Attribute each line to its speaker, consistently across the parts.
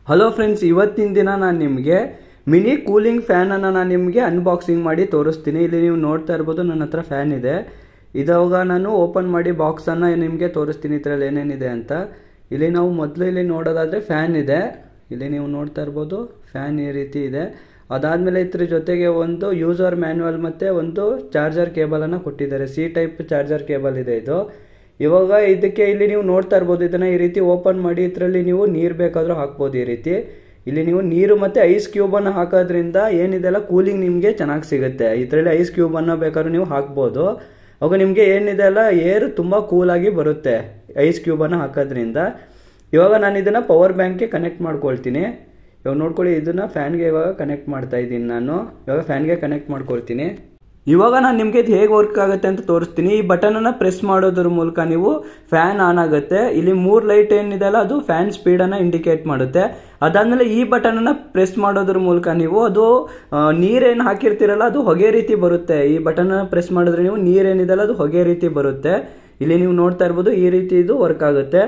Speaker 1: Hello friends, ಇವತ್ತಿನ ದಿನ ನಾನು ನಿಮಗೆ ಮಿನಿ ಕೂಲಿಂಗ್ ಫ್ಯಾನನ್ನು ನಾನು ನಿಮಗೆ ಅನ್ಬಾಕ್ಸಿಂಗ್ ಮಾಡಿ ತೋರಿಸ್ತೀನಿ. ಇಲ್ಲಿ ನೀವು ನೋಡ್ತಾ ಇರ್ಬೋದು, ನನ್ನ ಹತ್ರ ಫ್ಯಾನ್ ಇದೆ. ಇದಾಗ ನಾನು ಓಪನ್ ಮಾಡಿ ಬಾಕ್ಸನ್ನು ನಿಮಗೆ ತೋರಿಸ್ತೀನಿ ಇದರಲ್ಲಿ ಏನೇನಿದೆ ಅಂತ. ಇಲ್ಲಿ ನಾವು ಮೊದಲು ಇಲ್ಲಿ ನೋಡೋದಾದರೆ ಫ್ಯಾನ್ ಇದೆ. ಇಲ್ಲಿ ನೀವು ನೋಡ್ತಾ ಇರ್ಬೋದು, ಫ್ಯಾನ್ ಈ ರೀತಿ ಇದೆ. ಅದಾದಮೇಲೆ ಇದ್ರ ಜೊತೆಗೆ ಒಂದು ಯೂಸರ್ ಮ್ಯಾನ್ಯುವಲ್ ಮತ್ತು ಒಂದು ಚಾರ್ಜರ್ ಕೇಬಲನ್ನು ಕೊಟ್ಟಿದ್ದಾರೆ. ಸಿ ಟೈಪ್ ಚಾರ್ಜರ್ ಕೇಬಲ್ ಇದೆ ಇದು. ಇವಾಗ ಇದಕ್ಕೆ ಇಲ್ಲಿ ನೀವು ನೋಡ್ತಾ ಇರ್ಬೋದು, ಇದನ್ನು ಈ ರೀತಿ ಓಪನ್ ಮಾಡಿ ಇದರಲ್ಲಿ ನೀವು ನೀರು ಬೇಕಾದರೂ ಹಾಕ್ಬೋದು. ಈ ರೀತಿ ಇಲ್ಲಿ ನೀವು ನೀರು ಮತ್ತು ಐಸ್ ಕ್ಯೂಬನ್ನು ಹಾಕೋದ್ರಿಂದ ಏನಿದೆಲ್ಲ ಕೂಲಿಂಗ್ ನಿಮಗೆ ಚೆನ್ನಾಗಿ ಸಿಗುತ್ತೆ. ಇದರಲ್ಲಿ ಐಸ್ ಕ್ಯೂಬನ್ನು ಬೇಕಾದ್ರೂ ನೀವು ಹಾಕ್ಬೋದು. ಅವಾಗ ನಿಮಗೆ ಏನಿದೆ ಅಲ್ಲ, ಏರ್ ತುಂಬ ಕೂಲಾಗಿ ಬರುತ್ತೆ ಐಸ್ ಕ್ಯೂಬನ್ನು ಹಾಕೋದ್ರಿಂದ. ಇವಾಗ ನಾನು ಇದನ್ನು ಪವರ್ ಬ್ಯಾಂಕ್ಗೆ ಕನೆಕ್ಟ್ ಮಾಡ್ಕೊಳ್ತೀನಿ. ಇವಾಗ ನೋಡ್ಕೊಳ್ಳಿ, ಇದನ್ನು ಫ್ಯಾನ್ಗೆ ಇವಾಗ ಕನೆಕ್ಟ್ ಮಾಡ್ತಾ ಇದ್ದೀನಿ ನಾನು. ಇವಾಗ ಫ್ಯಾನ್ಗೆ ಕನೆಕ್ಟ್ ಮಾಡ್ಕೊಳ್ತೀನಿ. ಇವಾಗ ನಾನು ನಿಮಗೆ ಇದು ಹೇಗೆ ವರ್ಕ್ ಆಗುತ್ತೆ ಅಂತ ತೋರಿಸ್ತೀನಿ. ಈ ಬಟನನ್ನು ಪ್ರೆಸ್ ಮಾಡೋದ್ರ ಮೂಲಕ ನೀವು ಫ್ಯಾನ್ ಆನ್ ಆಗುತ್ತೆ. ಇಲ್ಲಿ 3 ಲೈಟ್ ಏನಿದೆ ಅಲ್ಲ, ಅದು ಫ್ಯಾನ್ ಸ್ಪೀಡನ್ನು ಇಂಡಿಕೇಟ್ ಮಾಡುತ್ತೆ. ಅದಾದಮೇಲೆ ಈ ಬಟನನ್ನು ಪ್ರೆಸ್ ಮಾಡೋದ್ರ ಮೂಲಕ ನೀವು ಅದು ನೀರೇನು ಹಾಕಿರ್ತೀರಲ್ಲ, ಅದು ಹೊಗೆ ರೀತಿ ಬರುತ್ತೆ. ಈ ಬಟನನ್ನು ಪ್ರೆಸ್ ಮಾಡಿದ್ರೆ ನೀವು ನೀರೇನಿದೆ ಅಲ್ಲ, ಅದು ಹೊಗೆ ರೀತಿ ಬರುತ್ತೆ. ಇಲ್ಲಿ ನೀವು ನೋಡ್ತಾ ಇರ್ಬೋದು, ಈ ರೀತಿ ಇದು ವರ್ಕ್ ಆಗುತ್ತೆ.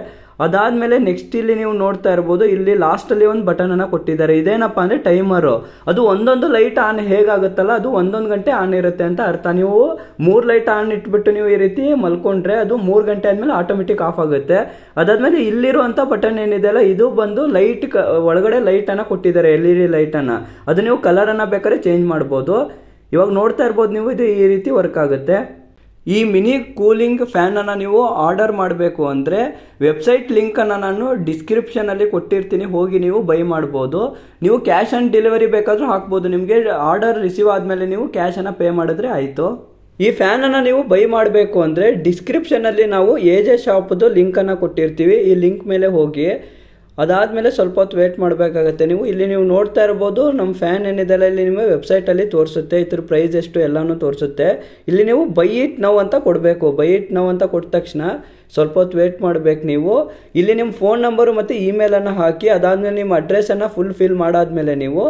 Speaker 1: ಅದಾದಮೇಲೆ ನೆಕ್ಸ್ಟ್ ಇಲ್ಲಿ ನೀವು ನೋಡ್ತಾ ಇರ್ಬೋದು, ಇಲ್ಲಿ ಲಾಸ್ಟಲ್ಲಿ ಒಂದು ಬಟನನ್ನು ಕೊಟ್ಟಿದ್ದಾರೆ. ಇದೇನಪ್ಪ ಅಂದರೆ ಟೈಮರು. ಅದು ಒಂದೊಂದು ಲೈಟ್ ಆನ್ ಹೇಗಾಗುತ್ತಲ್ಲ, ಅದು 1 ಗಂಟೆ ಆನ್ ಇರುತ್ತೆ ಅಂತ ಅರ್ಥ. ನೀವು 3 ಲೈಟ್ ಆನ್ ಇಟ್ಬಿಟ್ಟು ನೀವು ಈ ರೀತಿ ಮಲ್ಕೊಂಡ್ರೆ ಅದು 3 ಗಂಟೆ ಆದಮೇಲೆ ಆಟೋಮೆಟಿಕ್ ಆಫ್ ಆಗುತ್ತೆ. ಅದಾದಮೇಲೆ ಇಲ್ಲಿರುವಂಥ ಬಟನ್ ಏನಿದೆ ಅಲ್ಲ, ಇದು ಬಂದು ಲೈಟ್ ಒಳಗಡೆ ಲೈಟನ್ನು ಕೊಟ್ಟಿದ್ದಾರೆ, LED ಲೈಟನ್ನು. ಅದು ನೀವು ಕಲರನ್ನು ಬೇಕಾದ್ರೆ ಚೇಂಜ್ ಮಾಡ್ಬೋದು. ಇವಾಗ ನೋಡ್ತಾ ಇರ್ಬೋದು ನೀವು, ಇದು ಈ ರೀತಿ ವರ್ಕ್ ಆಗುತ್ತೆ. ಈ ಮಿನಿ ಕೂಲಿಂಗ್ ಫ್ಯಾನನ್ನು ನೀವು ಆರ್ಡರ್ ಮಾಡಬೇಕು ಅಂದರೆ ವೆಬ್ಸೈಟ್ ಲಿಂಕನ್ನು ನಾನು ಡಿಸ್ಕ್ರಿಪ್ಷನಲ್ಲಿ ಕೊಟ್ಟಿರ್ತೀನಿ, ಹೋಗಿ ನೀವು ಬೈ ಮಾಡ್ಬೋದು. ನೀವು ಕ್ಯಾಶ್ ಆನ್ ಡೆಲಿವರಿ ಬೇಕಾದರೂ ಹಾಕ್ಬೋದು. ನಿಮಗೆ ಆರ್ಡರ್ ರಿಸೀವ್ ಆದಮೇಲೆ ನೀವು ಕ್ಯಾಶನ್ನು ಪೇ ಮಾಡಿದ್ರೆ ಆಯಿತು. ಈ ಫ್ಯಾನನ್ನು ನೀವು ಬೈ ಮಾಡಬೇಕು ಅಂದರೆ ಡಿಸ್ಕ್ರಿಪ್ಷನಲ್ಲಿ ನಾವು AJ ಶಾಪ್ದು ಲಿಂಕನ್ನು ಕೊಟ್ಟಿರ್ತೀವಿ. ಈ ಲಿಂಕ್ ಮೇಲೆ ಹೋಗಿ ಅದಾದಮೇಲೆ ಸ್ವಲ್ಪ ಹೊತ್ತು ವೇಟ್ ಮಾಡಬೇಕಾಗತ್ತೆ. ಇಲ್ಲಿ ನೀವು ನೋಡ್ತಾ ಇರ್ಬೋದು, ನಮ್ಮ ಫ್ಯಾನ್ ಏನಿದೆಲ್ಲ ಇಲ್ಲಿ ನಿಮಗೆ ವೆಬ್ಸೈಟಲ್ಲಿ ತೋರಿಸುತ್ತೆ. ಇದ್ರ ಪ್ರೈಸ್ ಎಷ್ಟು ಎಲ್ಲನೂ ತೋರಿಸುತ್ತೆ. ಇಲ್ಲಿ ನೀವು ಬೈ ಇಟ್ ನೌ ಅಂತ ಕೊಡಬೇಕು. ಬೈ ಇಟ್ ನೌ ಅಂತ ಕೊಟ್ಟ ತಕ್ಷಣ ಸ್ವಲ್ಪ ಹೊತ್ತು ವೇಟ್ ಮಾಡಬೇಕು ನೀವು. ಇಲ್ಲಿ ನಿಮ್ಮ ಫೋನ್ ನಂಬರು ಮತ್ತು ಇಮೇಲನ್ನು ಹಾಕಿ, ಅದಾದಮೇಲೆ ನಿಮ್ಮ ಅಡ್ರೆಸ್ಸನ್ನು ಫುಲ್ ಫಿಲ್ ಮಾಡಾದಮೇಲೆ ನೀವು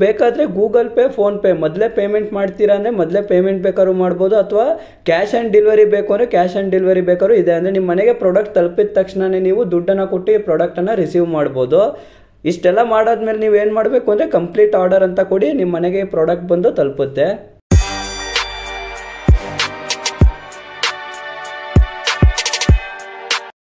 Speaker 1: ಬೇಕಾದರೆ ಗೂಗಲ್ ಪೇ, ಫೋನ್ಪೇ ಮೊದಲೇ ಪೇಮೆಂಟ್ ಮಾಡ್ತೀರಾ ಅಂದರೆ ಮೊದಲೇ ಪೇಮೆಂಟ್ ಬೇಕಾದ್ರೂ ಮಾಡ್ಬೋದು. ಅಥವಾ ಕ್ಯಾಶ್ ಆನ್ ಡೆಲಿವರಿ ಬೇಕು ಅಂದರೆ ಕ್ಯಾಶ್ ಆನ್ ಡೆಲಿವರಿ ಬೇಕಾದ್ರೂ ಇದೆ. ಅಂದರೆ ನಿಮ್ಮ ಮನೆಗೆ ಪ್ರಾಡಕ್ಟ್ ತಲುಪಿದ ತಕ್ಷಣವೇ ನೀವು ದುಡ್ಡನ್ನು ಕೊಟ್ಟು ಈ ಪ್ರಾಡಕ್ಟನ್ನು ರಿಸೀವ್ ಮಾಡ್ಬೋದು. ಇಷ್ಟೆಲ್ಲ ಮಾಡಾದ್ಮೇಲೆ ನೀವು ಏನು ಮಾಡಬೇಕು ಅಂದರೆ ಕಂಪ್ಲೀಟ್ ಆರ್ಡರ್ ಅಂತ ಕೊಡಿ, ನಿಮ್ಮ ಮನೆಗೆ ಪ್ರಾಡಕ್ಟ್ ಬಂದು ತಲುಪುತ್ತೆ.